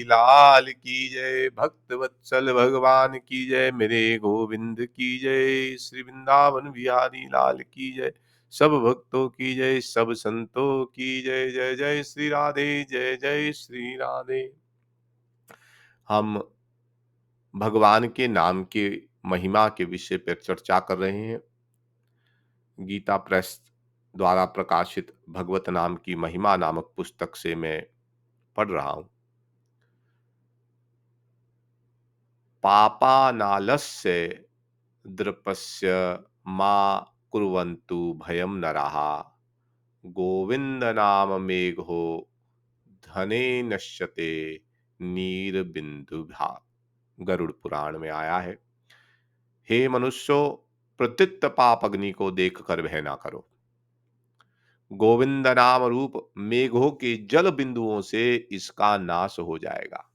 लाल की जय। भक्त वत्सल भगवान की जय। मेरे गोविंद की जय। श्री वृंदावन बिहारी लाल की जय। सब भक्तों की जय, सब संतों की जय। जय जय श्री राधे, जय जय श्री राधे। हम भगवान के नाम के महिमा के विषय पर चर्चा कर रहे हैं। गीता प्रेस द्वारा प्रकाशित भगवत नाम की महिमा नामक पुस्तक से मैं पढ़ रहा हूं। पापानालस्य दृपस्य मा कुर्वन्तु भयं नराः। गोविंद नाम मेघो धने नश्यते नीरबिंदुभा। गरुड़ पुराण में आया है। हे मनुष्यों, प्रत्युत पाप अग्नि को देखकर भय ना करो। गोविंद नाम रूप मेघों के जल बिंदुओं से इसका नाश हो जाएगा।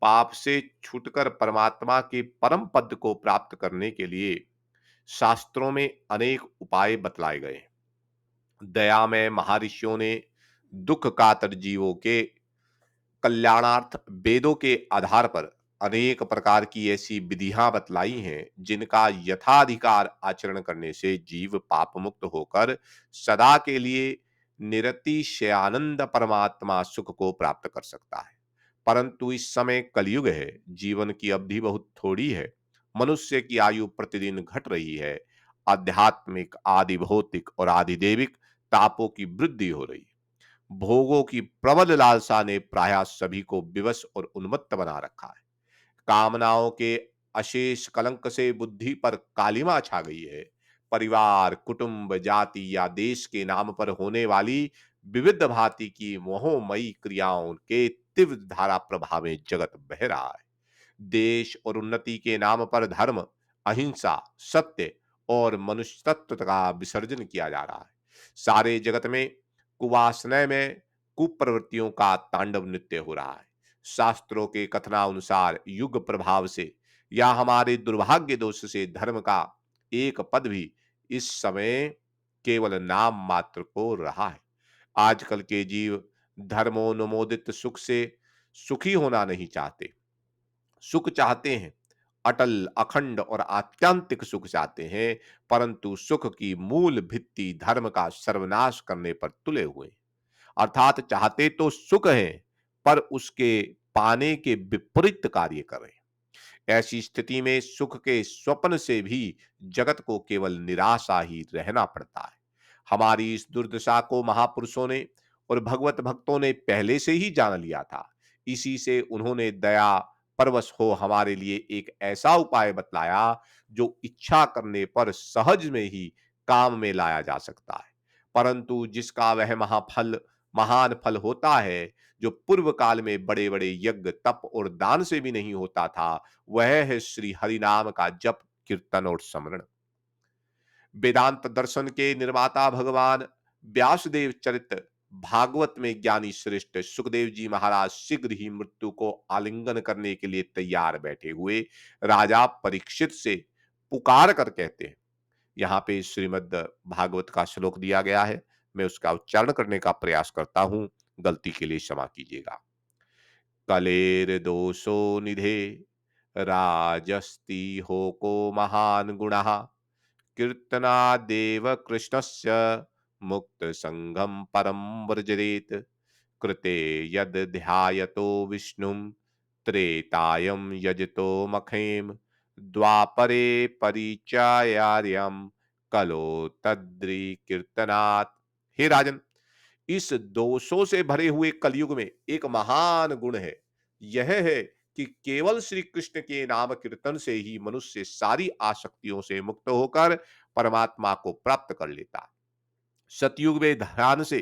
पाप से छूटकर परमात्मा के परम पद को प्राप्त करने के लिए शास्त्रों में अनेक उपाय बतलाए गए हैं। दयामय महर्षियों ने दुख कातर जीवों के कल्याणार्थ वेदों के आधार पर अनेक प्रकार की ऐसी विधियां बतलाई हैं जिनका यथाधिकार आचरण करने से जीव पाप मुक्त होकर सदा के लिए निरतिशयानंद परमात्मा सुख को प्राप्त कर सकता है। परंतु इस समय कलयुग है, जीवन की अवधि बहुत थोड़ी है, मनुष्य की आयु प्रतिदिन घट रही है, आध्यात्मिक, आदि भौतिक और आदि देविक तापों की वृद्धि हो रही है। भोगों की प्रबल लालसा ने प्रायः सभी को विवश और उन्मत्त बना रखा है। कामनाओं के अशेष कलंक से बुद्धि पर कालिमा छा गई है। परिवार, कुटुंब, जाति या देश के नाम पर होने वाली विविध भांति की मोहमयी क्रियाओं के तीव्र धारा प्रभाव में जगत बह रहा है। देश और उन्नति के नाम पर धर्म, अहिंसा, सत्य और मनुष्य तत्व का विसर्जन किया जा रहा है। सारे जगत में कुवासना में कुप्रवृत्तियों का तांडव नृत्य हो रहा है। शास्त्रों के कथनानुसार युग प्रभाव से या हमारे दुर्भाग्य दोष से धर्म का एक पद भी इस समय केवल नाम मात्र को रहा है। आजकल के जीव धर्मोन्मोदित सुख से सुखी होना नहीं चाहते। सुख चाहते हैं, अटल, अखंड और आत्यंतिक सुख चाहते हैं, परंतु सुख की मूल भित्ति धर्म का सर्वनाश करने पर तुले हुए हैं। अर्थात चाहते तो सुख है, पर उसके पाने के विपरीत कार्य करें। ऐसी स्थिति में सुख के स्वप्न से भी जगत को केवल निराशा ही रहना पड़ता है। हमारी इस दुर्दशा को महापुरुषों ने और भगवत भक्तों ने पहले से ही जान लिया था। इसी से उन्होंने दया परवश हो हमारे लिए एक ऐसा उपाय बतलाया जो इच्छा करने पर सहज में ही काम में लाया जा सकता है, परंतु जिसका वह महान फल होता है, जो पूर्व काल में बड़े बड़े यज्ञ, तप और दान से भी नहीं होता था, वह है श्री हरि नाम का जप, कीर्तन और स्मरण। वेदांत दर्शन के निर्माता भगवान व्यासदेव चरित भागवत में ज्ञानी श्रेष्ठ सुखदेव जी महाराज शीघ्र ही मृत्यु को आलिंगन करने के लिए तैयार बैठे हुए राजा परीक्षित से पुकार कर कहते हैं। यहाँ पे श्रीमद् भागवत का श्लोक दिया गया है, मैं उसका उच्चारण करने का प्रयास करता हूं, गलती के लिए क्षमा कीजिएगा। कलेर दोषो निधे राजस्ति होको महान गुणः कीर्तनादेव कृष्णस्य मुक्त संगम परम वर्जयेत। कृते यद ध्यायतो विष्णुं त्रेतायं यजतो मखेम द्वापरे परिचार्यं कलो तद्रि कीर्तनात्। हे राजन, इस दोषों से भरे हुए कलयुग में एक महान गुण है। यह है कि केवल श्री कृष्ण के नाम कीर्तन से ही मनुष्य सारी आसक्तियों से मुक्त होकर परमात्मा को प्राप्त कर लेता है। सतयुग में ध्यान से,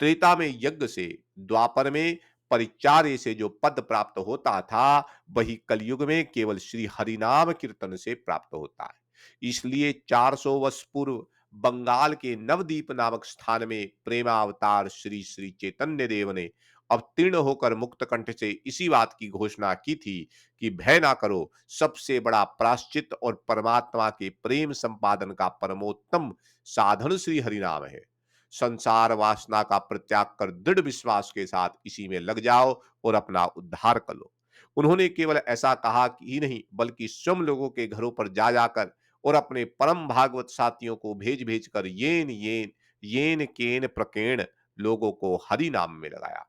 त्रेता में यज्ञ से, द्वापर में परिचार्य से जो पद प्राप्त होता था, वही कलयुग में केवल श्री हरिनाम कीर्तन से प्राप्त होता है। इसलिए 400 वर्ष पूर्व बंगाल के नवदीप नामक स्थान में प्रेमावतार श्री श्री चैतन्य देव ने अवतीर्ण होकर मुक्त कंठ से इसी बात की घोषणा की थी कि भय ना करो, सबसे बड़ा प्राश्चित और परमात्मा के प्रेम संपादन का परमोत्तम साधन श्री हरिनाम है। संसार वासना का परित्याग कर दृढ़ विश्वास के साथ इसी में लग जाओ और अपना उद्धार कर लो। उन्होंने केवल ऐसा कहा कि ही नहीं, बल्कि स्वयं लोगों के घरों पर जा जाकर और अपने परम भागवत साथियों को भेज भेज कर येन येन येन केन प्रकेण लोगों को हरि नाम में लगाया।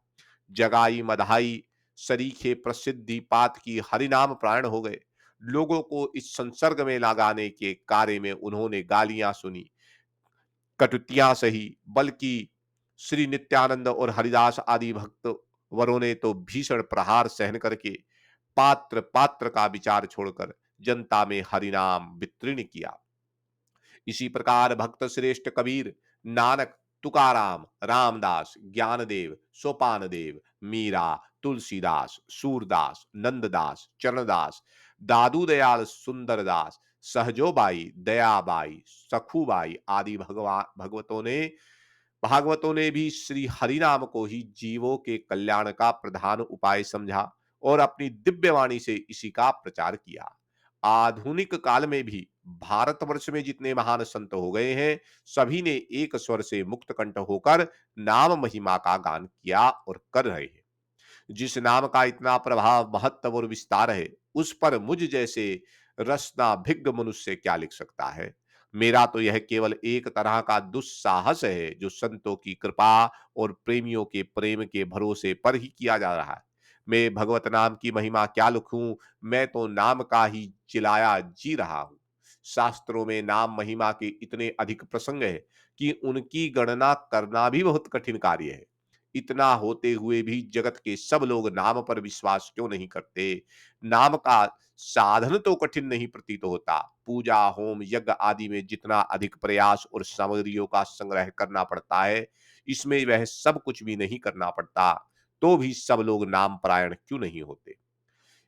जगाई मधाई सरीखे प्रसिद्धि पात की हरिनाम प्राण हो गए। लोगों को इस संसर्ग में लगाने के कार्य में उन्होंने गालियां सुनी, कटुतियां सही, बल्कि श्री नित्यानंद और हरिदास आदि भक्त वरों ने तो भीषण प्रहार सहन करके पात्र पात्र का विचार छोड़कर जनता में हरिनाम वितरण किया। इसी प्रकार भक्त श्रेष्ठ कबीर, नानक, तुकाराम, रामदास, ज्ञानदेव, सोपानदेव, मीरा, तुलसीदास, सूरदास, नंददास, चरणदास, दादू दयाल, सुंदरदास, सहजोबाई, दयाबाई, सखुबाई आदि भगवान भागवतों ने भी श्री हरिनाम को ही जीवों के कल्याण का प्रधान उपाय समझा और अपनी दिव्यवाणी से इसी का प्रचार किया। आधुनिक काल में भी भारतवर्ष में जितने महान संत हो गए हैं, सभी ने एक स्वर से मुक्त कंठ होकर नाम महिमा का गान किया और कर रहे हैं। जिस नाम का इतना प्रभाव, महत्व और विस्तार है, उस पर मुझ जैसे रसनाभिज्ञ मनुष्य क्या लिख सकता है। मेरा तो यह केवल एक तरह का दुस्साहस है जो संतों की कृपा और प्रेमियों के प्रेम के भरोसे पर ही किया जा रहा है। मैं भगवत नाम की महिमा क्या लिखूं, मैं तो नाम का ही चिलाया जी रहा हूं। शास्त्रों में नाम महिमा के इतने अधिक प्रसंग है कि उनकी गणना करना भी बहुत कठिन कार्य है। इतना होते हुए भी जगत के सब लोग नाम पर विश्वास क्यों नहीं करते? नाम का साधन तो कठिन नहीं प्रतीत होता। पूजा, होम, यज्ञ आदि में जितना अधिक प्रयास और सामग्रियों का संग्रह करना पड़ता है, इसमें वह सब कुछ भी नहीं करना पड़ता, तो भी सब लोग नाम परायण क्यों नहीं होते?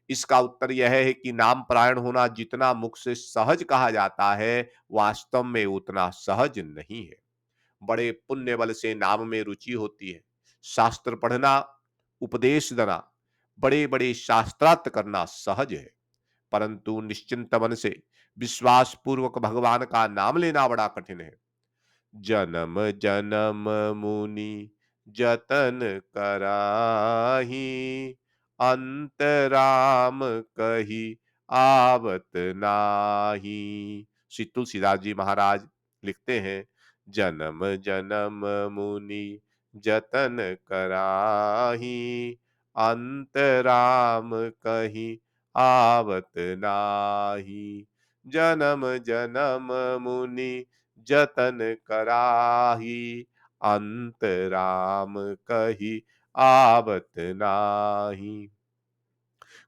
इसका उत्तर यह है कि नाम परायण होना जितना मुख से सहज कहा जाता है, वास्तव में उतना सहज नहीं है। बड़े पुण्य बल से नाम में रुचि होती है। शास्त्र पढ़ना, उपदेश देना, बड़े बड़े शास्त्रार्थ करना सहज है, परंतु निश्चिंत मन से विश्वास पूर्वक भगवान का नाम लेना बड़ा कठिन है। जन्म जन्म मुनि जतन कराही, अंतराम कही आवत नाही। श्री तुलसीदास जी महाराज लिखते हैं, जन्म जन्म मुनि जतन कराही, अंतराम कही आवत नाही। जन्म जन्म मुनि जतन कराही, अंत राम कही आवत नाही।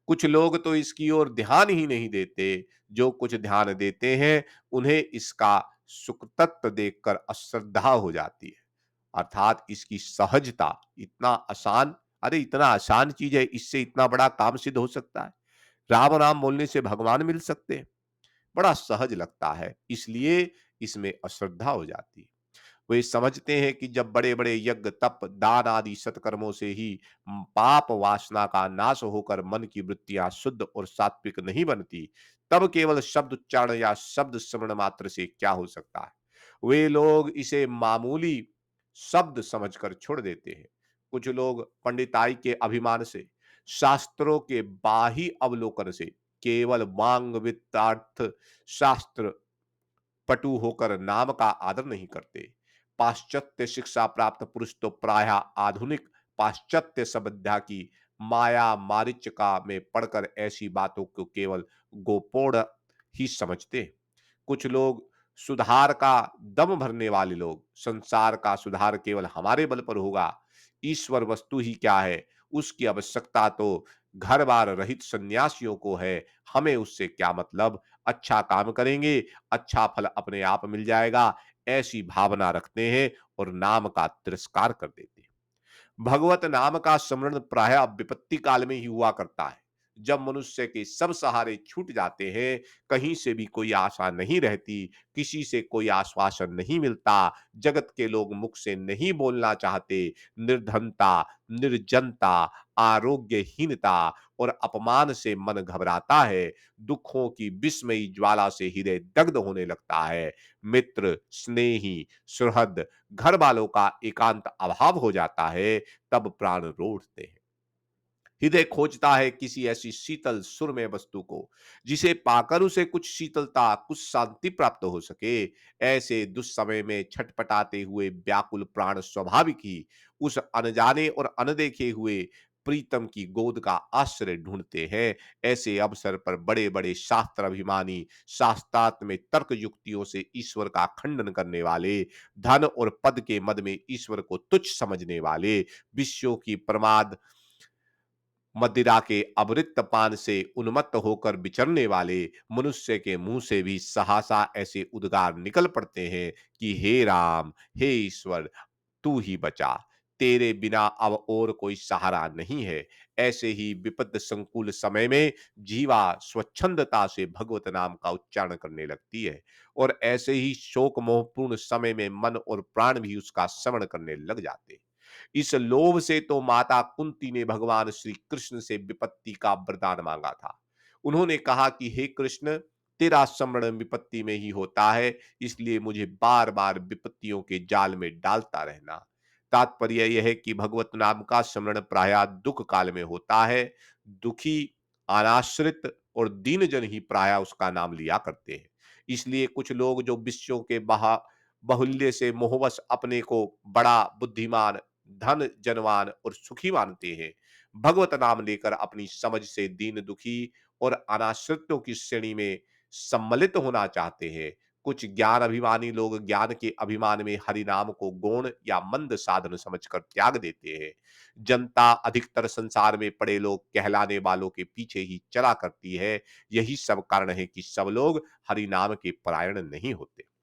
कुछ लोग तो इसकी ओर ध्यान ही नहीं देते, जो कुछ ध्यान देते हैं उन्हें इसका सुख तत्व देखकर अश्रद्धा हो जाती है। अर्थात इसकी सहजता, इतना आसान, अरे इतना आसान चीज है, इससे इतना बड़ा काम सिद्ध हो सकता है। राम नाम बोलने से भगवान मिल सकते हैं, बड़ा सहज लगता है, इसलिए इसमें अश्रद्धा हो जाती है। वे समझते हैं कि जब बड़े-बड़े यज्ञ, तप, दान आदि सत्कर्मों से ही पाप वासना का नाश होकर मन की वृत्तियां शुद्ध और सात्विक नहीं बनती, तब केवल शब्द उच्चारण या शब्द श्रवण मात्र से क्या हो सकता है। वे लोग इसे मामूली शब्द समझकर छोड़ देते हैं। कुछ लोग पंडिताई के अभिमान से, शास्त्रों के बाही अवलोकन से, केवल मांग वित्तार्थ शास्त्र पटु होकर नाम का आदर नहीं करते। पाश्चात्य शिक्षा प्राप्त पुरुष तो प्रायः आधुनिक पाश्चात्य सभ्यता की माया मारीचिका में पड़कर ऐसी बातों को केवल गोपोड़ ही समझते हैं। कुछ लोग सुधार का दम भरने वाले लोग, संसार का सुधार केवल हमारे बल पर होगा, ईश्वर वस्तु ही क्या है, उसकी आवश्यकता तो घर बार रहित सन्यासियों को है, हमें उससे क्या मतलब, अच्छा काम करेंगे, अच्छा फल अपने आप मिल जाएगा, ऐसी भावना रखते हैं और नाम का तिरस्कार कर देते हैं। भगवत नाम का स्मरण प्रायः विपत्ति काल में ही हुआ करता है। जब मनुष्य के सब सहारे छूट जाते हैं, कहीं से भी कोई आशा नहीं रहती, किसी से कोई आश्वासन नहीं मिलता, जगत के लोग मुख से नहीं बोलना चाहते, निर्धनता, निर्जनता, आरोग्यहीनता और अपमान से मन घबराता है, दुखों की विस्मयी ज्वाला से हृदय दग्ध होने लगता है, मित्र, स्नेही, सुहृद, घर वालों का एकांत अभाव हो जाता है, तब प्राण रो उठते हैं। हृदय खोजता है किसी ऐसी शीतल सुरम्य वस्तु को, जिसे पाकर उसे कुछ शीतलता, कुछ शांति प्राप्त हो सके। ऐसे दुस्समय में छटपटाते हुए व्याकुल प्राण स्वाभाविक ही उस अनजाने और अनदेखे हुए प्रीतम की गोद का आश्रय ढूंढते हैं। ऐसे अवसर पर बड़े-बड़े शास्त्र अभिमानी, शास्त्रार्थ में तर्क युक्तियों से ईश्वर का खंडन करने वाले, धन और पद के मद में ईश्वर को तुच्छ समझने वाले, विषयों की प्रमाद मदिरा के अमृत पान से उन्मत्त होकर विचरने वाले मनुष्य के मुंह से भी सहसा ऐसे उद्गार निकल पड़ते हैं कि हे राम, हे ईश्वर, तू ही बचा, तेरे बिना अब और कोई सहारा नहीं है। ऐसे ही विपद संकुल समय में जीवा स्वच्छंदता से भगवत नाम का उच्चारण करने लगती है, और ऐसे ही शोक मोहपूर्ण समय में मन और प्राण भी उसका स्मरण करने लग जाते हैं। इस लोभ से तो माता कुंती ने भगवान श्री कृष्ण से विपत्ति का वरदान मांगा था। उन्होंने कहा कि हे कृष्ण, तेरा स्मरण विपत्ति में ही होता है, इसलिए मुझे बार बार विपत्तियों के जाल में डालता रहना। तात्पर्य यह है कि भगवत नाम का स्मरण प्रायः दुख काल में होता है। दुखी, अनाश्रित और दीन जन ही प्रायः उसका नाम लिया करते हैं। इसलिए कुछ लोग जो विषयों के बाहुल्य से मोहवश अपने को बड़ा बुद्धिमान, धन जनवान और सुखी मानते हैं, भगवत नाम लेकर अपनी समझ से दीन दुखी और अनाश्रितों की श्रेणी में सम्मिलित होना चाहते हैं। कुछ ज्ञान अभिमानी लोग ज्ञान के अभिमान में हरि नाम को गौण या मंद साधन समझकर त्याग देते हैं। जनता अधिकतर संसार में पड़े लोग कहलाने वालों के पीछे ही चला करती है। यही सब कारण है कि सब लोग हरि नाम के परायण नहीं होते।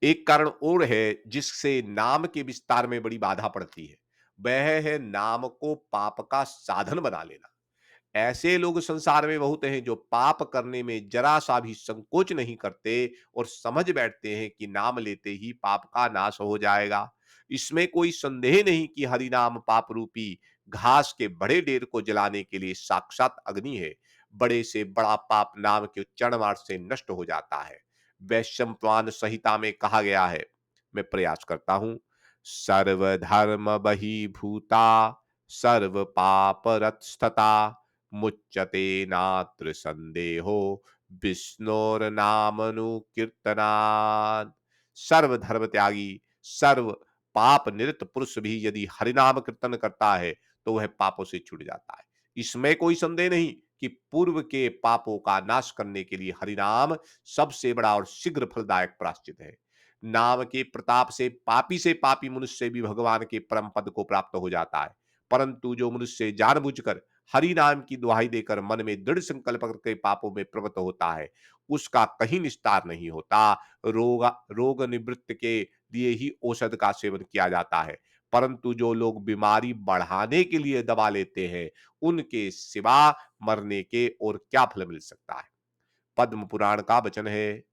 एक कारण और है जिससे नाम के विस्तार में बड़ी बाधा पड़ती है। वह है नाम को पाप का साधन बना लेना। ऐसे लोग संसार में बहुत हैं जो पाप करने में जरा सा भी संकोच नहीं करते और समझ बैठते हैं कि नाम लेते ही पाप का नाश हो जाएगा। इसमें कोई संदेह नहीं कि हरि नाम पाप रूपी घास के बड़े ढेर को जलाने के लिए साक्षात अग्नि है। बड़े से बड़ा पाप नाम के उच्चारण मात्र से नष्ट हो जाता है। वैशंपायन संहिता में कहा गया है, मैं प्रयास करता हूं, सर्वधर्म बहिभूता सर्व पाप रतस्तता मुच्यते नात्र संदेहो विष्णोर नामनुकीर्तनात्। सर्वधर्म त्यागी, सर्व पाप निरत पुरुष भी यदि हरिनाम कीर्तन करता है तो वह पापों से छूट जाता है। इसमें कोई संदेह नहीं कि पूर्व के पापों का नाश करने के लिए हरिनाम सबसे बड़ा और शीघ्र फलदायक प्रायश्चित है। नाम के प्रताप से पापी मनुष्य भी भगवान के परम पद को प्राप्त हो जाता है। परंतु जो मनुष्य जानबूझकर हरि नाम की दुहाई देकर मन में दृढ़ संकल्प करके पापों में प्रवृत्त होता है, उसका कहीं निस्तार नहीं होता। रोग रोग निवृत्त के लिए ही औषध का सेवन किया जाता है, परंतु जो लोग बीमारी बढ़ाने के लिए दवा लेते हैं, उनके सिवा मरने के और क्या फल मिल सकता है। पद्म पुराण का वचन है,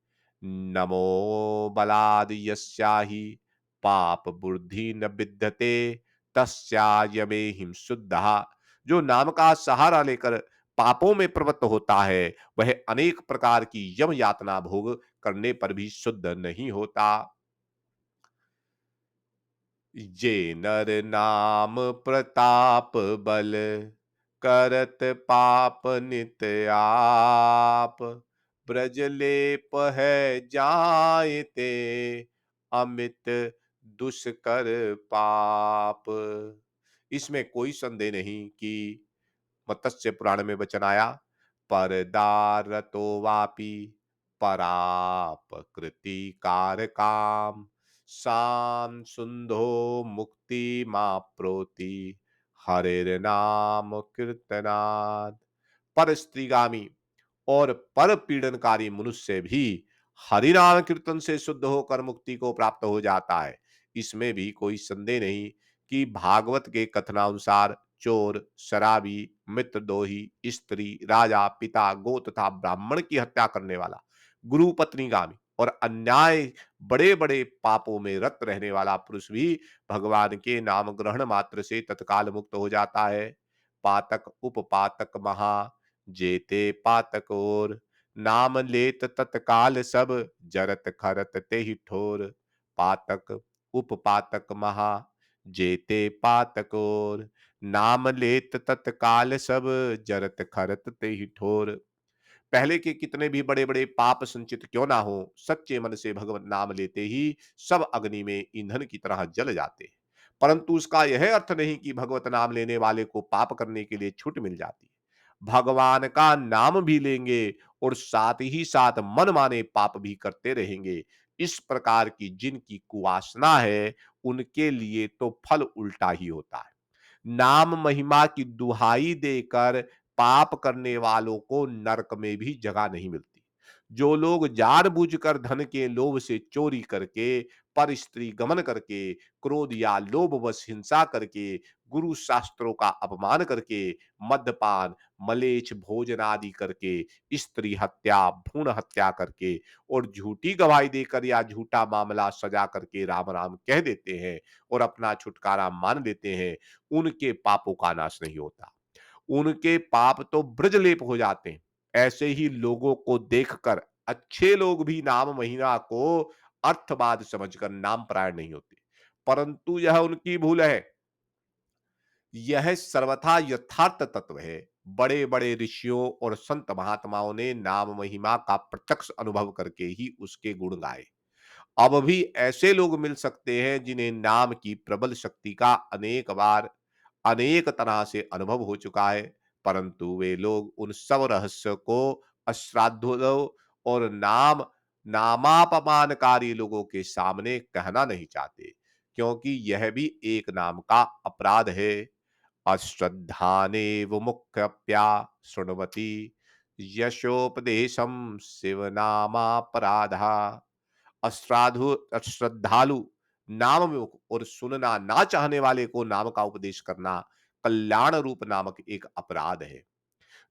नमो बलाद यस्याहि पाप बुद्धि न विद्यते तस्या यमे हिम शुद्धा। जो नाम का सहारा लेकर पापों में प्रवृत्त होता है, वह अनेक प्रकार की यम यातना भोग करने पर भी शुद्ध नहीं होता। जे नर नाम प्रताप बल करत पाप नित आप ब्रज लेप है जायते अमित दुष्कर पाप। इसमें कोई संदेह नहीं कि मत्स्य पुराण में वचन आया, परदारतो वापि पराप कृति कारकाम साम सुंदो मुक्ति माप्नोति हरेर नाम कीर्तनाद। पर स्त्रीगामी और पर पीड़नकारी मनुष्य भी हरिनाम कीर्तन से शुद्ध होकर मुक्ति को प्राप्त हो जाता है। इसमें भी कोई संदेह नहीं कि भागवत के कथनानुसार चोर, शराबी, मित्रद्रोही, स्त्री, राजा, पिता, गो तथा ब्राह्मण की हत्या करने वाला, गुरु पत्नीगामी और अन्याय बड़े-बड़े पापों में रत रहने वाला पुरुष भी भगवान के नाम ग्रहण मात्र से तत्काल मुक्त हो जाता है। पातक उपपातक महा, जेते पातक और, नाम लेत तत्काल सब, जरत खरत तेहि ठोर। पातक उपपातक महा, जेते पातक और, नाम लेत तत्काल सब, जरत खरत तेहि ठोर। पहले के कितने भी बड़े-बड़े पाप संचित क्यों ना हो, सच्चे मन से भगवत नाम लेते ही सब अग्नि में ईंधन की तरह जल जाते हैं। परंतु उसका यह अर्थ नहीं कि भगवत नाम लेने वाले को पाप करने के लिए छूट मिल जाती है। भगवान का नाम भी लेंगे और साथ ही साथ मनमाने पाप भी करते रहेंगे। इस प्रकार की जिनकी कुवासना है, उनके लिए तो फल उल्टा ही होता है। नाम महिमा की दुहाई देकर पाप करने वालों को नरक में भी जगह नहीं मिलती। जो लोग जानबूझकर धन के लोभ से चोरी करके, पर स्त्री गमन करके, क्रोध या लोभवश हिंसा करके, गुरु शास्त्रों का अपमान करके, मद्यपान, मलेच्छ भोजन आदि करके, स्त्री हत्या, भ्रूण हत्या करके और झूठी गवाही देकर या झूठा मामला सजा करके राम राम कह देते हैं और अपना छुटकारा मान लेते हैं, उनके पापों का नाश नहीं होता। उनके पाप तो ब्रजलेप हो जाते हैं। ऐसे ही लोगों को देखकर अच्छे लोग भी नाम महिमा को अर्थवाद समझकर नाम परायण नहीं होते। परंतु यह उनकी भूल है। यह सर्वथा यथार्थ तत्व है। बड़े-बड़े ऋषियों और संत महात्माओं ने नाम महिमा का प्रत्यक्ष अनुभव करके ही उसके गुण गाए। अब भी ऐसे लोग मिल सकते हैं जिन्हें नाम की प्रबल शक्ति का अनेक बार, अनेक तरह से अनुभव हो चुका है, परंतु वे लोग उन सब रहस्य को अश्राद्धों और नामापमानकारी लोगों के सामने कहना नहीं चाहते, क्योंकि यह भी एक नाम का अपराध है। अश्रद्धानेव मुख्यप्या शृण्वति यशोपदेशम शिवनामापराधा। अश्रद्धालु, नाम में और सुनना ना चाहने वाले को नाम का उपदेश करना कल्याण रूप नामक एक अपराध है।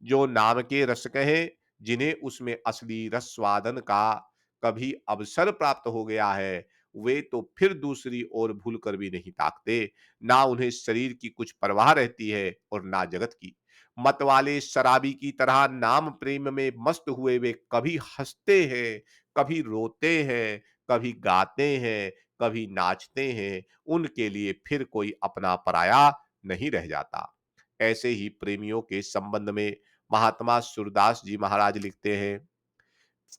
जो नाम के रसिक हैं, जिन्हें उसमें असली रसवादन का कभी अवसर प्राप्त हो गया है, वे तो फिर दूसरी ओर भूल कर भी नहीं ताकते। ना उन्हें शरीर की कुछ परवाह रहती है और ना जगत की। मतवाले शराबी की तरह नाम प्रेम में मस्त हुए वे कभी हंसते हैं, कभी रोते हैं, कभी गाते हैं, कभी नाचते हैं। उनके लिए फिर कोई अपना पराया नहीं रह जाता। ऐसे ही प्रेमियों के संबंध में महात्मा सूरदास जी महाराज लिखते हैं,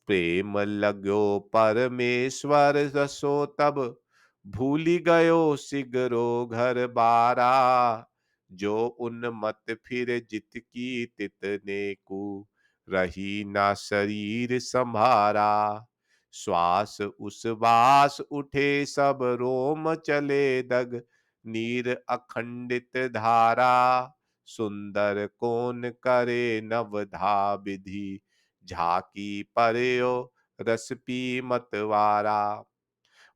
प्रेम लगो परमेश्वर रसो तब, भूली गयो सिगरो घर बारा। जो उन्मत्त फिर जित की तितने को, रही ना शरीर संभारा। श्वास उस बास उठे सब रोम चले दग, नीर अखंडित धारा। सुंदर कौन करे नवधा विधि, झाकी पर्यो रस पी मतवारा।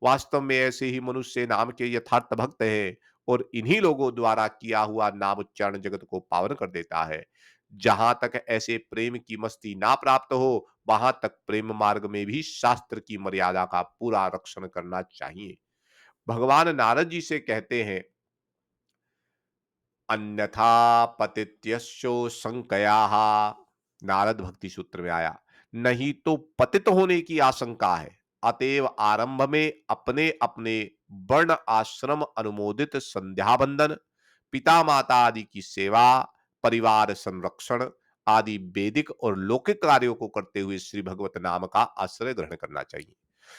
वास्तव में ऐसे ही मनुष्य नाम के यथार्थ भक्त हैं और इन्हीं लोगों द्वारा किया हुआ नाम उच्चारण जगत को पावन कर देता है। जहां तक ऐसे प्रेम की मस्ती ना प्राप्त हो, वहां तक प्रेम मार्ग में भी शास्त्र की मर्यादा का पूरा रक्षण करना चाहिए। भगवान नारद जी से कहते हैं, अन्यथा पतित्यस्यो संकयाः, नारद भक्ति सूत्र में आया, नहीं तो पतित होने की आशंका है। अतएव आरंभ में अपने अपने वर्ण आश्रम अनुमोदित संध्या बंदन, पिता माता आदि की सेवा, परिवार संरक्षण आदि वैदिक और लौकिक कार्यों को करते हुए श्री भगवत नाम का आश्रय ग्रहण करना चाहिए।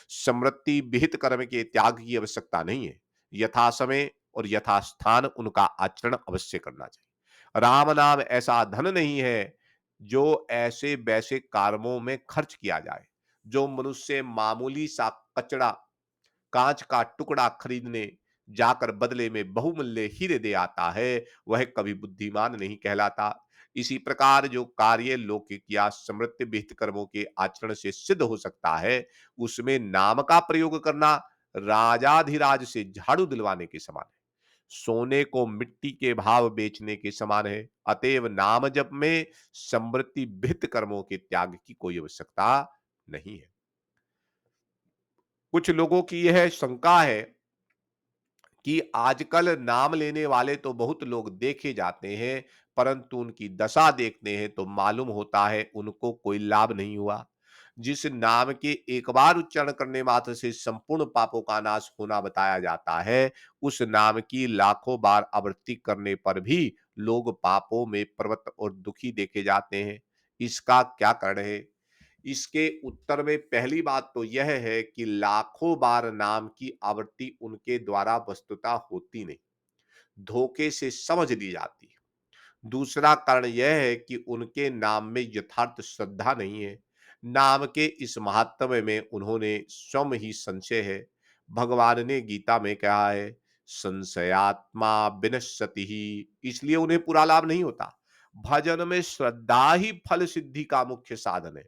समृद्धि विहित कर्म के त्याग की आवश्यकता नहीं है। यथा समय और यथास्थान उनका आचरण अवश्य करना चाहिए। राम नाम ऐसा धन नहीं है जो ऐसे वैसे कर्मों में खर्च किया जाए। जो मनुष्य मामूली सा कचड़ा, कांच का टुकड़ा खरीदने जाकर बदले में बहुमूल्य हीरे दे आता है, वह कभी बुद्धिमान नहीं कहलाता। इसी प्रकार जो कार्य लौकिक या समृद्धि विहित कर्मों के आचरण से सिद्ध हो सकता है, उसमें नाम का प्रयोग करना राजाधिराज से झाड़ू दिलवाने के समान है। सोने को मिट्टी के भाव बेचने के समान है। अतएव नाम जप में समृद्धि विहित कर्मों के त्याग की कोई आवश्यकता नहीं है। कुछ लोगों की यह शंका है कि आजकल नाम लेने वाले तो बहुत लोग देखे जाते हैं, परंतु उनकी दशा देखते हैं तो मालूम होता है उनको कोई लाभ नहीं हुआ। जिस नाम के एक बार उच्चारण करने मात्र से संपूर्ण पापों का नाश होना बताया जाता है, उस नाम की लाखों बार आवृत्ति करने पर भी लोग पापों में प्रवृत्त और दुखी देखे जाते हैं। इसका क्या कारण है? इसके उत्तर में पहली बात तो यह है कि लाखों बार नाम की आवृत्ति उनके द्वारा वस्तुतः होती नहीं, धोखे से समझ ली जाती है। दूसरा कारण यह है कि उनके नाम में यथार्थ श्रद्धा नहीं है। नाम के इस महात्म्य में उन्होंने स्वयं ही संशय है। भगवान ने गीता में कहा है, संशयात्मा विनश्यति ही, इसलिए उन्हें पूरा लाभ नहीं होता। भजन में श्रद्धा ही फल सिद्धि का मुख्य साधन है।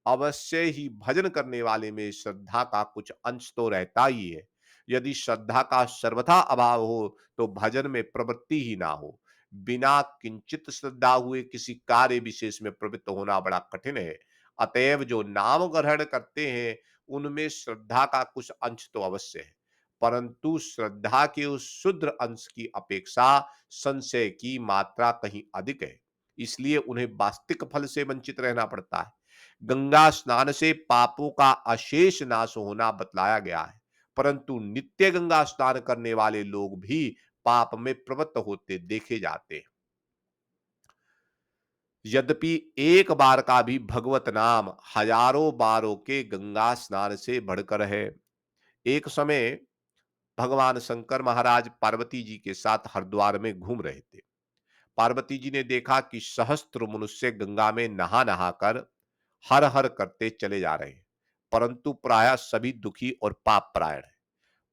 अवश्य ही भजन करने वाले में श्रद्धा का कुछ अंश तो रहता ही है। यदि श्रद्धा का सर्वथा अभाव हो तो भजन में प्रवृत्ति ही ना हो। बिना किंचित श्रद्धा हुए किसी कार्य विशेष में प्रवृत्त होना बड़ा कठिन है। अतएव जो नाम ग्रहण करते हैं उनमें श्रद्धा का कुछ अंश तो अवश्य है, परंतु श्रद्धा के उस शुद्र अंश की अपेक्षा संशय की मात्रा कहीं अधिक है। इसलिए उन्हें वास्तविक फल से वंचित रहना पड़ता है। गंगा स्नान से पापों का अशेष नाश होना बतलाया गया है, परंतु नित्य गंगा स्नान करने वाले लोग भी पाप में प्रवृत्त होते देखे जाते हैं। यद्यपि एक बार का भी भगवत नाम हजारों बारों के गंगा स्नान से बढ़कर है। एक समय भगवान शंकर महाराज पार्वती जी के साथ हरिद्वार में घूम रहे थे। पार्वती जी ने देखा कि सहस्त्र मनुष्य गंगा में नहा नहाकर हर हर करते चले जा रहे हैं, परंतु प्रायः सभी दुखी और पाप परायण हैं।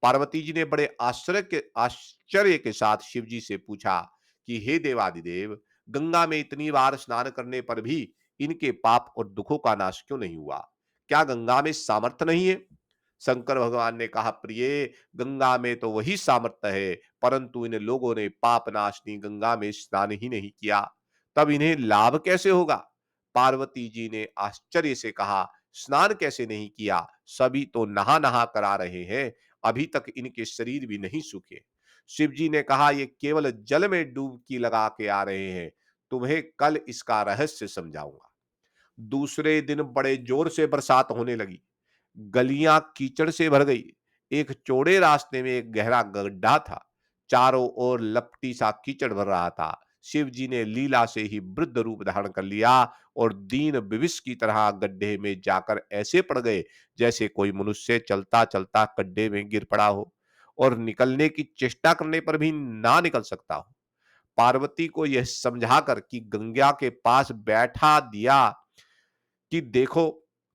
पार्वती जी ने बड़े आश्चर्य के साथ शिव जी से पूछा कि हे देवादिदेव, गंगा में इतनी बार स्नान करने पर भी इनके पाप और दुखों का नाश क्यों नहीं हुआ? क्या गंगा में सामर्थ्य नहीं है? शंकर भगवान ने कहा, प्रिय, गंगा में तो वही सामर्थ्य है, परंतु इन लोगों ने पाप नाशनी गंगा में स्नान ही नहीं किया, तब इन्हें लाभ कैसे होगा? पार्वती जी ने आश्चर्य से कहा, स्नान कैसे नहीं किया? सभी तो नहा नहा कर आ रहे हैं, अभी तक इनके शरीर भी नहीं सूखे। शिव जी ने कहा, ये केवल जल में डुबकी लगा के आ रहे हैं, तुम्हें कल इसका रहस्य समझाऊंगा। दूसरे दिन बड़े जोर से बरसात होने लगी। गलियां कीचड़ से भर गई। एक चौड़े रास्ते में एक गहरा गड्ढा था। चारों ओर लपटी सा कीचड़ भर रहा था। शिव जी ने लीला से ही वृद्ध रूप धारण कर लिया और दीन विविश की तरह गड्ढे में जाकर ऐसे पड़ गए जैसे कोई मनुष्य चलता चलता गड्ढे में गिर पड़ा हो और निकलने की चेष्टा करने पर भी ना निकल सकता हो। पार्वती को यह समझाकर कि गंगा के पास बैठा दिया कि देखो,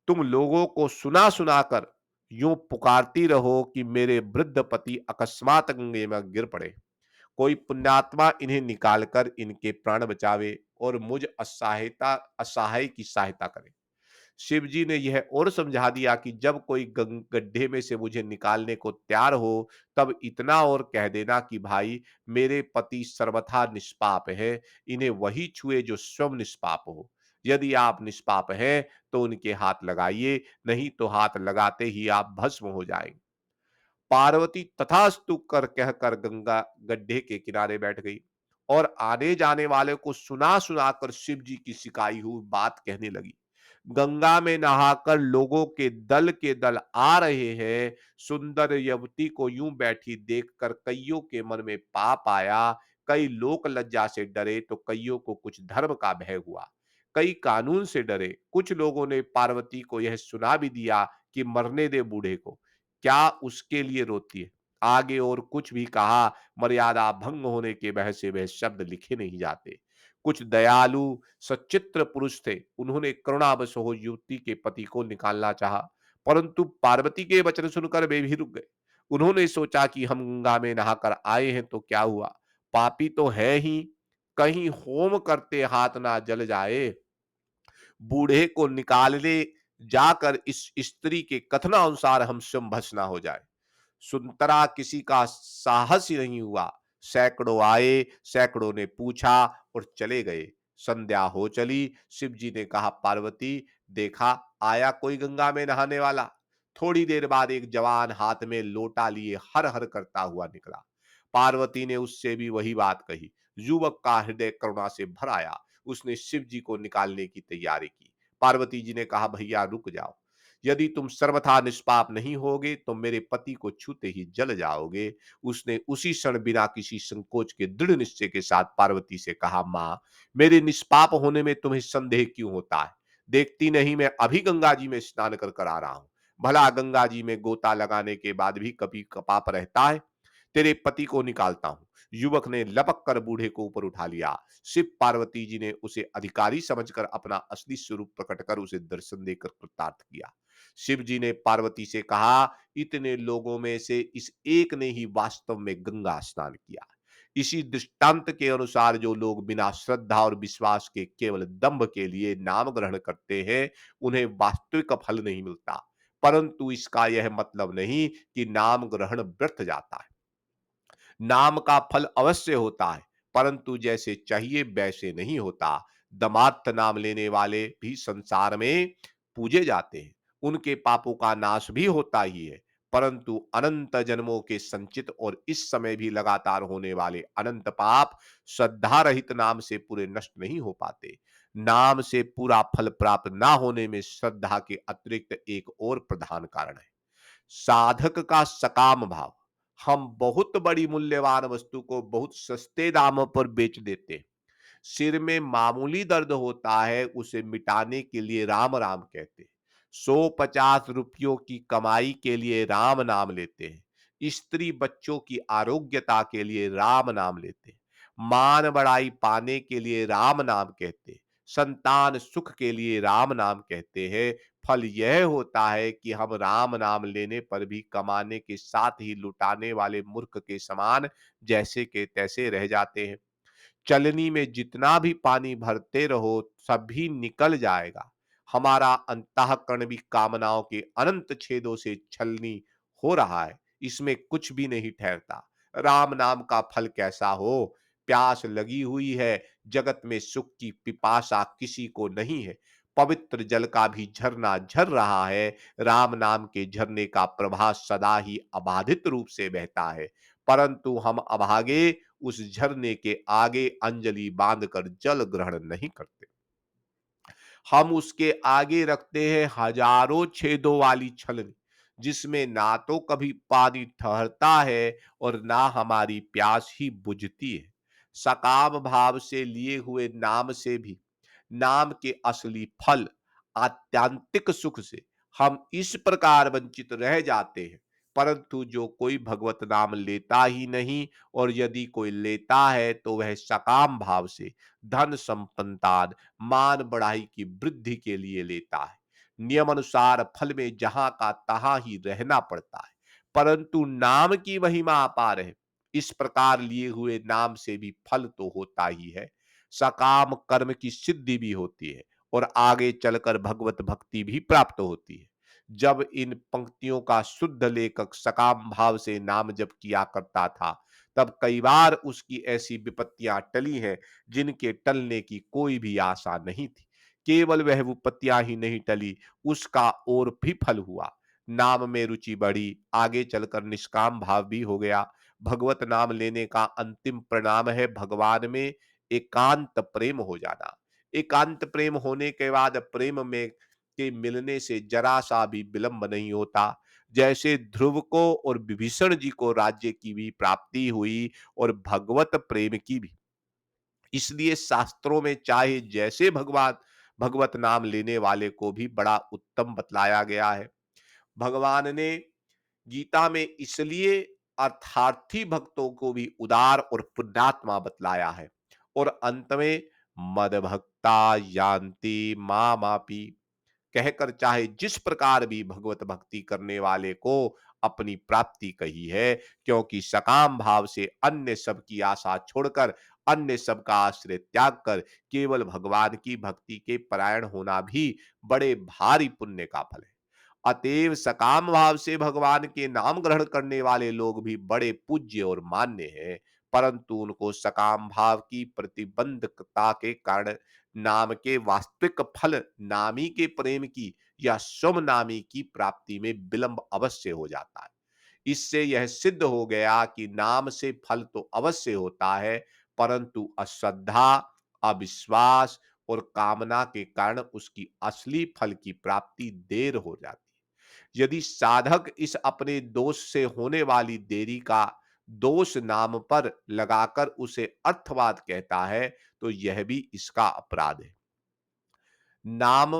तुम लोगों को सुना सुना कर यूं पुकारती रहो कि मेरे वृद्ध पति अकस्मात गंगे में गिर पड़े, कोई पुण्यात्मा इन्हें निकालकर इनके प्राण बचावे और मुझ असहाय की सहायता करे। शिव जी ने यह और समझा दिया कि जब कोई गड्ढे में से मुझे निकालने को तैयार हो, तब इतना और कह देना कि भाई, मेरे पति सर्वथा निष्पाप है, इन्हें वही छुए जो स्वयं निष्पाप हो। यदि आप निष्पाप हैं तो उनके हाथ लगाइए, नहीं तो हाथ लगाते ही आप भस्म हो जाएंगे। पार्वती तथास्तु कर कहकर गंगा गड्ढे के किनारे बैठ गई और आने जाने वाले को सुना सुनाकर शिव जी की सिखाई हुई बात कहने लगी। गंगा में नहाकर लोगों के दल आ रहे हैं। सुंदर युवती को यूं बैठी देखकर कईयों के मन में पाप आया। कई लोक लज्जा से डरे तो कईयों को कुछ धर्म का भय हुआ। कई कानून से डरे। कुछ लोगों ने पार्वती को यह सुना भी दिया कि मरने दे बूढ़े को, क्या उसके लिए रोती है? आगे और कुछ भी कहा, मर्यादा भंग होने के भय से वह शब्द लिखे नहीं जाते। कुछ दयालु सच्चित्र पुरुष थे, उन्होंने करुणावश हो युवती के पति को निकालना चाहा, परंतु पार्वती के वचन सुनकर वे भी रुक गए। उन्होंने सोचा कि हम गंगा में नहाकर आए हैं तो क्या हुआ, पापी तो है ही, कहीं होम करते हाथ ना जल जाए। बूढ़े को निकालने जाकर इस स्त्री के कथनानुसार हम स्वयं भस्म ना हो जाए। सुनतरा किसी का साहस ही नहीं हुआ। सैकड़ों आए, सैकड़ों ने पूछा और चले गए। संध्या हो चली। शिव जी ने कहा, पार्वती, देखा आया कोई गंगा में नहाने वाला। थोड़ी देर बाद एक जवान हाथ में लोटा लिए हर हर करता हुआ निकला। पार्वती ने उससे भी वही बात कही। युवक का हृदय करुणा से भर आया। उसने शिव जी को निकालने की तैयारी की। पार्वती जी ने कहा, भैया रुक जाओ। यदि तुम सर्वथा निष्पाप नहीं होगे तो मेरे पति को छूते ही जल जाओगे। उसने उसी क्षण बिना किसी संकोच के दृढ़ निश्चय के साथ पार्वती से कहा, मां, मेरे निष्पाप होने में तुम्हें संदेह क्यों होता है? देखती नहीं, मैं अभी गंगा जी में स्नान कर कर आ रहा हूं। भला गंगा जी में गोता लगाने के बाद भी कभी कपाप रहता है? तेरे पति को निकालता हूं। युवक ने लपक कर बूढ़े को ऊपर उठा लिया। शिव पार्वती जी ने उसे अधिकारी समझकर अपना असली स्वरूप प्रकट कर उसे दर्शन देकर कृतार्थ किया। शिव जी ने पार्वती से कहा, इतने लोगों में से इस एक ने ही वास्तव में गंगा स्नान किया। इसी दृष्टांत के अनुसार जो लोग बिना श्रद्धा और विश्वास के केवल दंभ के लिए नाम ग्रहण करते हैं, उन्हें वास्तविक फल नहीं मिलता। परंतु इसका यह मतलब नहीं कि नाम ग्रहण व्यर्थ जाता है। नाम का फल अवश्य होता है, परंतु जैसे चाहिए वैसे नहीं होता। दमार्थ नाम लेने वाले भी संसार में पूजे जाते हैं। उनके पापों का नाश भी होता ही है, परंतु अनंत जन्मों के संचित और इस समय भी लगातार होने वाले अनंत पाप श्रद्धा रहित नाम से पूरे नष्ट नहीं हो पाते। नाम से पूरा फल प्राप्त ना होने में श्रद्धा के अतिरिक्त एक और प्रधान कारण है, साधक का सकाम भाव। हम बहुत बड़ी मूल्यवान वस्तु को बहुत सस्ते दामों पर बेच देते हैं। सिर में मामूली दर्द होता है, उसे मिटाने के लिए राम राम कहते हैं। 150 रुपयों की कमाई के लिए राम नाम लेते हैं। स्त्री बच्चों की आरोग्यता के लिए राम नाम लेते हैं। मान बढ़ाई पाने के लिए राम नाम कहते हैं। संतान सुख के लिए राम नाम कहते हैं। फल यह होता है कि हम राम नाम लेने पर भी कमाने के साथ ही लुटाने वाले मूर्ख के समान जैसे के तैसे रह जाते हैं। चलनी में जितना भी पानी भरते रहो, सभी निकल जाएगा। हमारा अंतःकरण भी कामनाओं के अनंत छेदों से छलनी हो रहा है, इसमें कुछ भी नहीं ठहरता। राम नाम का फल कैसा हो? प्यास लगी हुई है, जगत में सुख की पिपासा किसी को नहीं है। पवित्र जल का भी झरना झर रहा है, राम नाम के झरने का प्रवाह सदा ही अबाधित रूप से बहता है, परंतु हम अभागे उस झरने के आगे अंजलि बांधकर जल ग्रहण नहीं करते। हम उसके आगे रखते हैं हजारों छेदों वाली छलनी, जिसमें ना तो कभी पानी ठहरता है और ना हमारी प्यास ही बुझती है। सकाम भाव से लिए हुए नाम से भी, नाम के असली फल आत्यांतिक सुख से हम इस प्रकार वंचित रह जाते हैं। परंतु जो कोई भगवत नाम लेता ही नहीं, और यदि कोई लेता है तो वह सकाम भाव से धन संपन्नता, मान बढ़ाई की वृद्धि के लिए लेता है। नियम अनुसार फल में जहां का तहां ही रहना पड़ता है, परंतु नाम की महिमा अपार है। इस प्रकार लिए हुए नाम से भी फल तो होता ही है, सकाम कर्म की सिद्धि भी होती है और आगे चलकर भगवत भक्ति भी प्राप्त होती है। जब इन पंक्तियों का शुद्ध लेखक सकाम भाव से नाम जप किया करता था, तब कई बार उसकी ऐसी विपत्तियां टली हैं जिनके टलने की कोई भी आशा नहीं थी। केवल वह विपत्तियां ही नहीं टली, उसका और भी फल हुआ। नाम में रुचि बढ़ी, आगे चलकर निष्काम भाव भी हो गया। भगवत नाम लेने का अंतिम परिणाम है भगवान में एकांत प्रेम हो जाना। एकांत प्रेम होने के बाद प्रेम में के मिलने से जरा सा भी विलंब नहीं होता। जैसे ध्रुव को और विभीषण जी को राज्य की भी प्राप्ति हुई और भगवत प्रेम की भी। इसलिए शास्त्रों में चाहे जैसे भगवान भगवत नाम लेने वाले को भी बड़ा उत्तम बतलाया गया है। भगवान ने गीता में इसलिए अर्थार्थी भक्तों को भी उदार और पुण्यात्मा बतलाया है। और अंत में मद भक्ता यान्ति मामापि कहकर चाहे जिस प्रकार भी भगवत भक्ति करने वाले को अपनी प्राप्ति कही है, क्योंकि सकाम भाव से अन्य सब की आशा छोड़कर, अन्य सब का आश्रय त्याग कर केवल भगवान की भक्ति के परायण होना भी बड़े भारी पुण्य का फल है। अतएव सकाम भाव से भगवान के नाम ग्रहण करने वाले लोग भी बड़े पूज्य और मान्य हैं। परंतु उनको सकाम भाव की प्रतिबंधकता के कारण नाम के वास्तविक फल नामी के प्रेम की या स्वम नामी की प्राप्ति में विलंब अवश्य हो जाता है। इससे यह सिद्ध हो गया कि नाम से फल तो अवश्य होता है, परंतु अश्रद्धा, अविश्वास और कामना के कारण उसकी असली फल की प्राप्ति देर हो जाती है। यदि साधक इस अपने दोष से होने वाली देरी का दोष नाम पर लगाकर उसे अर्थवाद कहता है, तो यह भी इसका अपराध है। नाम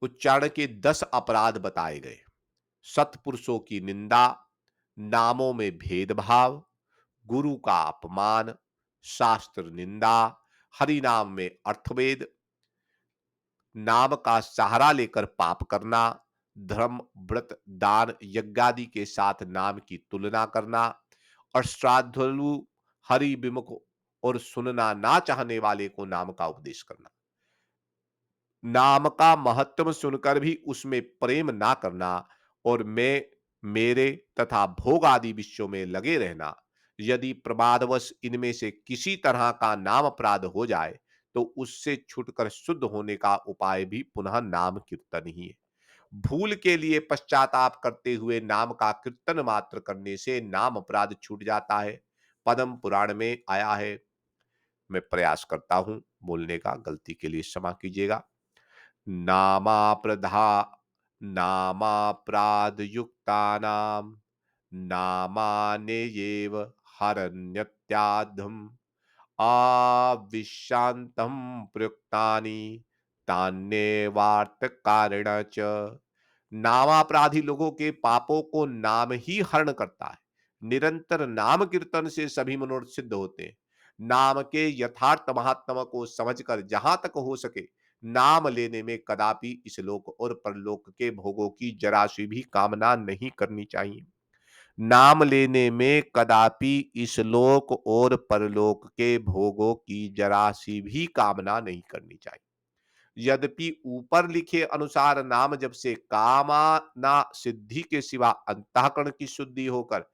उच्चारण के 10 अपराध बताए गए। सत्पुरुषों की निंदा, नामों में भेदभाव, गुरु का अपमान, शास्त्र निंदा, हरि नाम में अर्थभेद, नाम का सहारा लेकर पाप करना, धर्म, व्रत, दान, यज्ञादि के साथ नाम की तुलना करना, और श्राद्धलु, हरि विमुख और सुनना ना चाहने वाले को नाम का उपदेश करना। नाम का महत्व सुनकर भी उसमें प्रेम ना करना और मैं, मेरे तथा भोग आदि विषयों में लगे रहना। यदि प्रमादवश इनमें से किसी तरह का नाम अपराध हो जाए, तो उससे छूटकर शुद्ध होने का उपाय भी पुनः नाम कीर्तन ही है। भूल के लिए पश्चाताप करते हुए नाम का कीर्तन मात्र करने से नाम अपराध छूट जाता है। पद्म पुराण में आया है। मैं प्रयास करता हूं बोलने का, गलती के लिए क्षमा कीजिएगा। नामाप्रधा नामापराधयुक्तानां नामान्येव हरन्यत्याद्धम् आविशान्तं प्रयुक्तानि तान्येवार्थकारेण च। नामापराधी लोगों के पापों को नाम ही हरण करता है। निरंतर नाम कीर्तन से सभी मनोरथ सिद्ध होते हैं। नाम के यथार्थ महात्मा को समझकर जहां तक हो सके नाम लेने में कदापि इस लोक और परलोक के भोगों की जरा सी भी कामना नहीं करनी चाहिए। नाम लेने में कदापि इस लोक और परलोक के भोगों की जरा सी भी कामना नहीं करनी चाहिए। यद्यपि ऊपर लिखे अनुसार नाम जप से कामना सिद्धि के सिवा अंतःकरण की शुद्धि होकर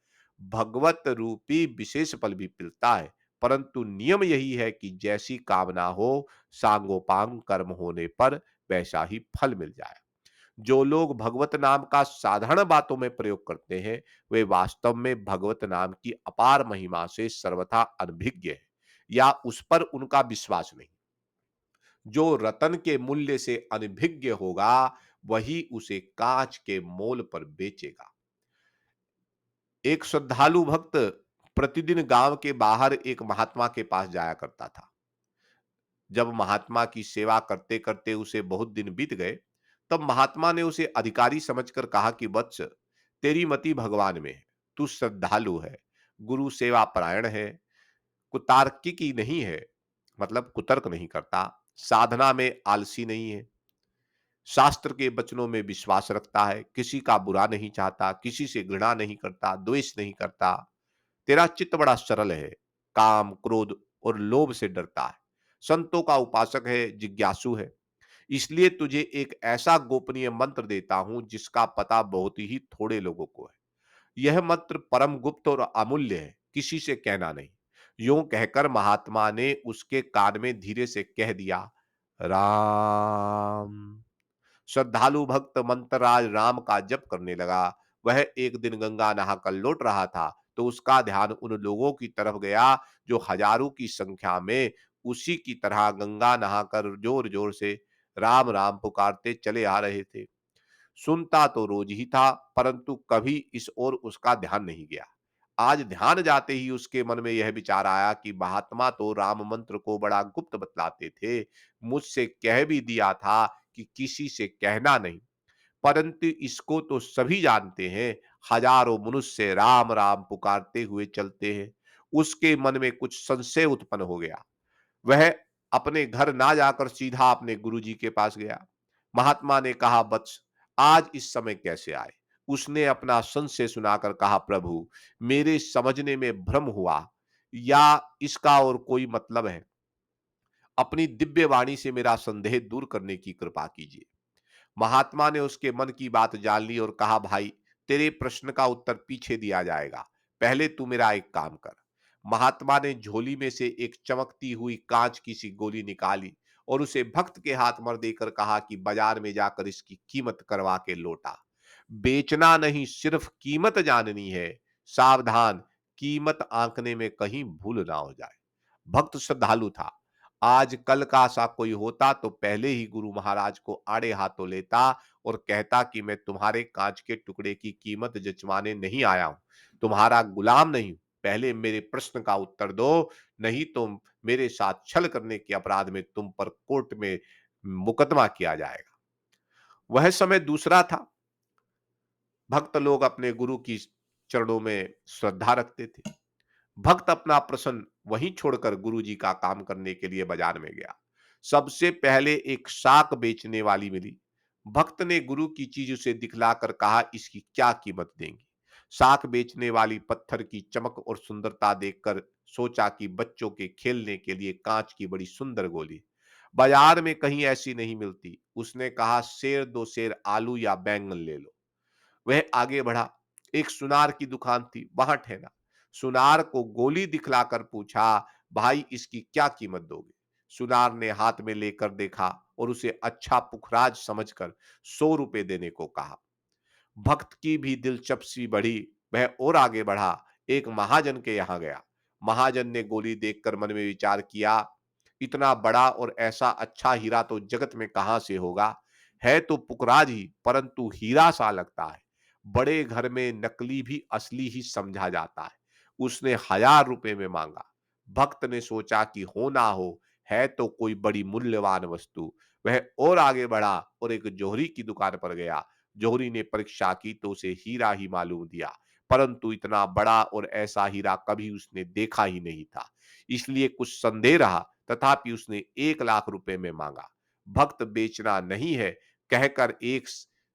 भगवत रूपी विशेष फल भी मिलता है, परंतु नियम यही है कि जैसी कामना हो, सांगोपांग कर्म होने पर वैसा ही फल मिल जाए। जो लोग भगवत नाम का साधारण बातों में प्रयोग करते हैं, वे वास्तव में भगवत नाम की अपार महिमा से सर्वथा अनभिज्ञ है या उस पर उनका विश्वास नहीं। जो रतन के मूल्य से अनभिज्ञ होगा, वही उसे कांच के मोल पर बेचेगा। एक श्रद्धालु भक्त प्रतिदिन गांव के बाहर एक महात्मा के पास जाया करता था। जब महात्मा की सेवा करते करते उसे बहुत दिन बीत गए, तब महात्मा ने उसे अधिकारी समझकर कहा कि वत्स, तेरी मति भगवान में है। तू श्रद्धालु है, गुरु सेवा परायण है, कुतार्किकी नहीं है, मतलब कुतर्क नहीं करता, साधना में आलसी नहीं है, शास्त्र के वचनों में विश्वास रखता है, किसी का बुरा नहीं चाहता, किसी से घृणा नहीं करता, द्वेष नहीं करता। तेरा चित्त बड़ा सरल है, काम, क्रोध और लोभ से डरता है, संतों का उपासक है, जिज्ञासु है। इसलिए तुझे एक ऐसा गोपनीय मंत्र देता हूं जिसका पता बहुत ही थोड़े लोगों को है। यह मंत्र परम गुप्त और अमूल्य है, किसी से कहना नहीं। यूं कहकर महात्मा ने उसके कान में धीरे से कह दिया, राम। श्रद्धालु भक्त मंत्रराज राम का जप करने लगा। वह एक दिन गंगा नहाकर लौट रहा था, तो उसका ध्यान उन लोगों की तरफ गया जो हजारों की संख्या में उसी की तरह गंगा नहाकर जोर जोर से राम राम पुकारते चले आ रहे थे। सुनता तो रोज ही था, परंतु कभी इस ओर उसका ध्यान नहीं गया। आज ध्यान जाते ही उसके मन में यह विचार आया कि महात्मा तो राम मंत्र को बड़ा गुप्त बतलाते थे, मुझसे कह भी दिया था कि किसी से कहना नहीं, परंतु इसको तो सभी जानते हैं। हजारों मनुष्य राम राम पुकारते हुए चलते हैं। उसके मन में कुछ संशय उत्पन्न हो गया। वह अपने घर ना जाकर सीधा अपने गुरुजी के पास गया। महात्मा ने कहा, वत्स, आज इस समय कैसे आए? उसने अपना संशय सुनाकर कहा, प्रभु, मेरे समझने में भ्रम हुआ या इसका और कोई मतलब है? अपनी दिव्य वाणी से मेरा संदेह दूर करने की कृपा कीजिए। महात्मा ने उसके मन की बात जान ली और कहा, भाई, तेरे प्रश्न का उत्तर पीछे दिया जाएगा, पहले तू मेरा एक काम कर। महात्मा ने झोली में से एक चमकती हुई कांच की सी गोली निकाली और उसे भक्त के हाथ में देकर कहा कि बाजार में जाकर इसकी कीमत करवा के लौटा। बेचना नहीं, सिर्फ कीमत जाननी है। सावधान, कीमत आंकने में कहीं भूल ना हो जाए। भक्त श्रद्धालु था। आज कल का सा कोई होता तो पहले ही गुरु महाराज को आड़े हाथों लेता और कहता कि मैं तुम्हारे कांच के टुकड़े की कीमत जचवाने नहीं आया हूं, तुम्हारा गुलाम नहीं हूं। पहले मेरे प्रश्न का उत्तर दो, नहीं तो मेरे साथ छल करने के अपराध में तुम पर कोर्ट में मुकदमा किया जाएगा। वह समय दूसरा था। भक्त लोग अपने गुरु की चरणों में श्रद्धा रखते थे। भक्त अपना प्रश्न वहीं छोड़कर गुरुजी का काम करने के लिए बाजार में गया। सबसे पहले एक शाक बेचने वाली मिली। भक्त ने गुरु की चीज उसे दिखलाकर कहा, इसकी क्या कीमत देंगी? शाक बेचने वाली पत्थर की चमक और सुंदरता देखकर सोचा कि बच्चों के खेलने के लिए कांच की बड़ी सुंदर गोली बाजार में कहीं ऐसी नहीं मिलती। उसने कहा, शेर दो शेर आलू या बैंगन ले लो। वह आगे बढ़ा। एक सुनार की दुकान थी, वहां ठहरा। सुनार को गोली दिखलाकर पूछा, भाई इसकी क्या कीमत दोगे? सुनार ने हाथ में लेकर देखा और उसे अच्छा पुखराज समझकर 100 रुपए देने को कहा। भक्त की भी दिलचस्पी बढ़ी। वह और आगे बढ़ा। एक महाजन के यहां गया। महाजन ने गोली देखकर मन में विचार किया, इतना बड़ा और ऐसा अच्छा हीरा तो जगत में कहां से होगा? है तो पुखराज ही, परंतु हीरा सा लगता है। बड़े घर में नकली भी असली ही समझा जाता है। उसने 1000 रुपए में मांगा। भक्त ने सोचा कि हो ना हो, है तो कोई बड़ी मूल्यवान वस्तु। वह और आगे बढ़ा और एक जोहरी की दुकान पर गया। जोहरी ने परीक्षा की तो उसे हीरा ही मालूम दिया, परंतु इतना बड़ा और ऐसा हीरा कभी उसने देखा ही नहीं था। इसलिए कुछ संदेह रहा, तथापि उसने 1 लाख रुपए में मांगा। भक्त बेचना नहीं है कहकर एक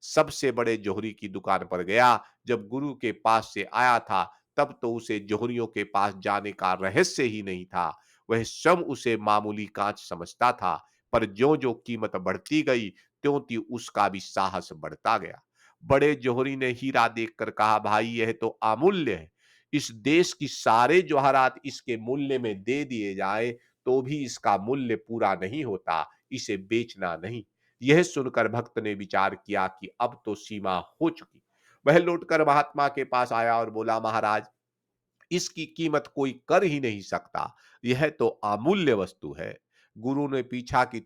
सबसे बड़े जोहरी की दुकान पर गया। जब गुरु के पास से आया था, तब तो उसे जोहरियों के पास जाने का रहस्य ही नहीं था। वह स्वयं उसे मामूली कांच समझता था, पर ज्यो ज्यो कीमत बढ़ती गई, त्यों त्यों उसका भी साहस बढ़ता गया। बड़े जोहरी ने हीरा देखकर कहा, भाई यह तो अमूल्य है। इस देश की सारे जवाहरात इसके मूल्य में दे दिए जाए तो भी इसका मूल्य पूरा नहीं होता। इसे बेचना नहीं। यह सुनकर भक्त ने विचार किया कि अब तो सीमा हो चुकी। वह लौटकर महात्मा के पास आया और बोला, महाराज इसकी कीमत कोई कर ही नहीं सकता। यह तो अमूल्य वस्तु है। गुरु ने पूछा कि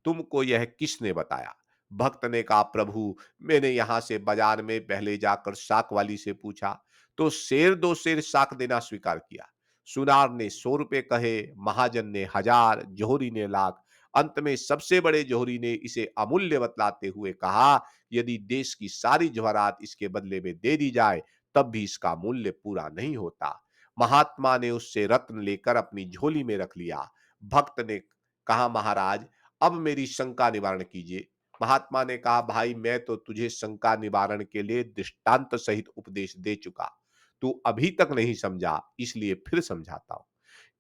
तुमको यह किसने बताया? भक्त ने कहा, प्रभु मैंने यहां से बाजार में पहले जाकर साक वाली से पूछा तो शेर दो शेर साक देना स्वीकार किया। सुनार ने 100 रुपए कहे, महाजन ने 1000, जोहरी ने लाख। अंत में सबसे बड़े जोहरी ने इसे अमूल्य बतलाते हुए कहा, यदि देश की सारी जवाहरात इसके बदले में दे दी जाए तब भी इसका मूल्य पूरा नहीं होता। महात्मा ने उससे रत्न लेकर अपनी झोली में रख लिया। भक्त ने कहा, महाराज अब मेरी शंका निवारण कीजिए। महात्मा ने कहा, भाई मैं तो तुझे शंका निवारण के लिए दृष्टांत सहित उपदेश दे चुका, तू अभी तक नहीं समझा, इसलिए फिर समझाता हूं।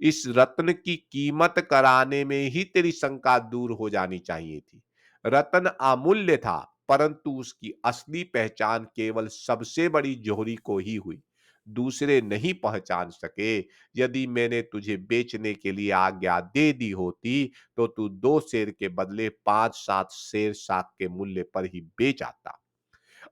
इस रत्न की कीमत कराने में ही तेरी शंका दूर हो जानी चाहिए थी। रत्न अमूल्य था, परंतु उसकी असली पहचान केवल सबसे बड़ी जोहरी को ही हुई। दूसरे नहीं पहचान सके। यदि मैंने तुझे बेचने के लिए आज्ञा दे दी होती तो तू 2 शेर के बदले 5-7 शेर साक के मूल्य पर ही बेच आता।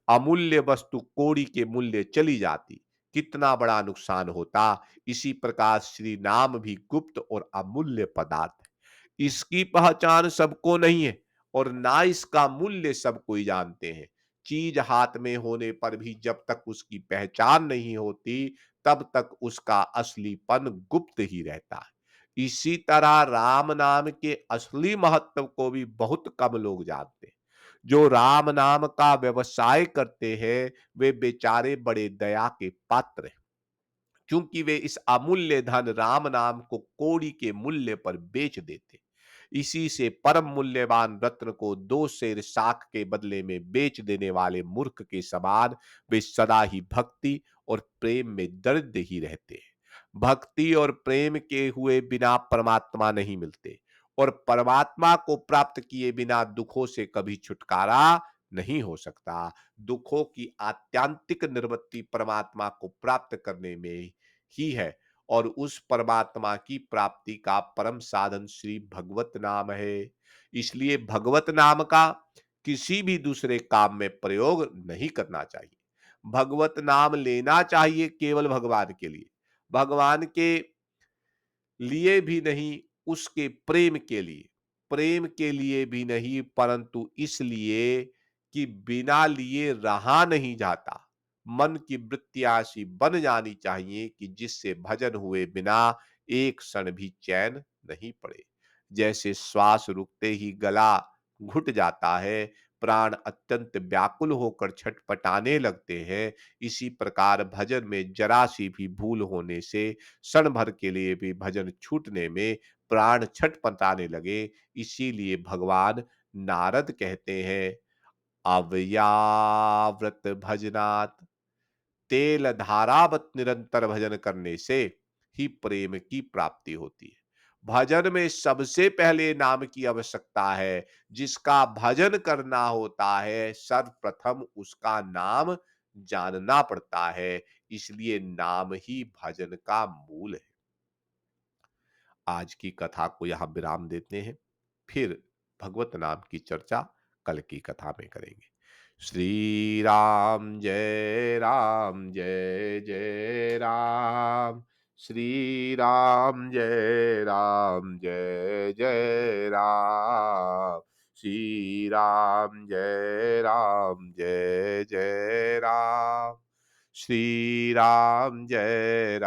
अमूल्य वस्तु कौड़ी के मूल्य चली जाती, कितना बड़ा नुकसान होता। इसी प्रकार श्री नाम भी गुप्त और अमूल्य पदार्थ है। इसकी पहचान सबको नहीं है और ना इसका मूल्य सब कोई जानते हैं। चीज हाथ में होने पर भी जब तक उसकी पहचान नहीं होती, तब तक उसका असलीपन गुप्त ही रहता है। इसी तरह राम नाम के असली महत्व को भी बहुत कम लोग जानते हैं। जो राम नाम का व्यवसाय करते हैं, वे बेचारे बड़े दया के पात्र हैं, क्योंकि वे इस अमूल्य धन राम नाम को कौड़ी के मूल्य पर बेच देते। इसी से परम मूल्यवान रत्न को 2 शेर साख के बदले में बेच देने वाले मूर्ख के समान वे सदा ही भक्ति और प्रेम में दर्द ही रहते हैं। भक्ति और प्रेम के हुए बिना परमात्मा नहीं मिलते और परमात्मा को प्राप्त किए बिना दुखों से कभी छुटकारा नहीं हो सकता। दुखों की आत्यंतिक निवृत्ति परमात्मा को प्राप्त करने में ही है और उस परमात्मा की प्राप्ति का परम साधन श्री भगवत नाम है। इसलिए भगवत नाम का किसी भी दूसरे काम में प्रयोग नहीं करना चाहिए। भगवत नाम लेना चाहिए केवल भगवान के लिए, भगवान के लिए भी नहीं, उसके प्रेम के लिए। प्रेम के लिए भी नहीं, परंतु इसलिए कि बिना लिए रहा नहीं जाता। मन की वृत्ति ऐसी बन जानी चाहिए कि जिससे भजन हुए बिना एक क्षण भी चैन नहीं पड़े। जैसे श्वास रुकते ही गला घुट जाता है, प्राण अत्यंत व्याकुल होकर छटपटाने लगते हैं, इसी प्रकार भजन में जरा-सी भी भूल होने से क्षण भर के लिए भी भजन छूटने में प्राण छटपटाने लगे। इसीलिए भगवान नारद कहते हैं, अव्याव्रत भजनात्, तेल धारावत निरंतर भजन करने से ही प्रेम की प्राप्ति होती है। भजन में सबसे पहले नाम की आवश्यकता है। जिसका भजन करना होता है, सर्वप्रथम उसका नाम जानना पड़ता है। इसलिए नाम ही भजन का मूल है। आज की कथा को यहाँ विराम देते हैं। फिर भगवत नाम की चर्चा कल की कथा में करेंगे। श्री राम जय जय राम। श्री राम जय जय राम। श्री राम जय जय राम। श्री राम जय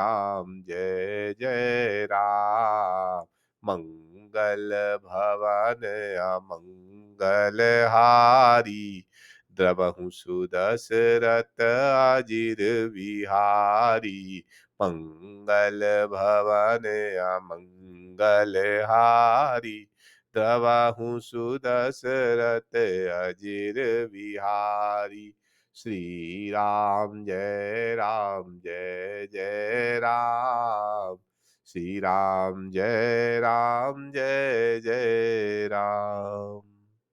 जय राम। मंगल भवन अमंगल हारी, द्रवहु सुदशरथ अजिर बिहारी। मंगल भवन अमंगल हारी, द्रवहु सुदशरथ अजिर बिहारी। श्री राम जय जय राम। श्री जय जय राम।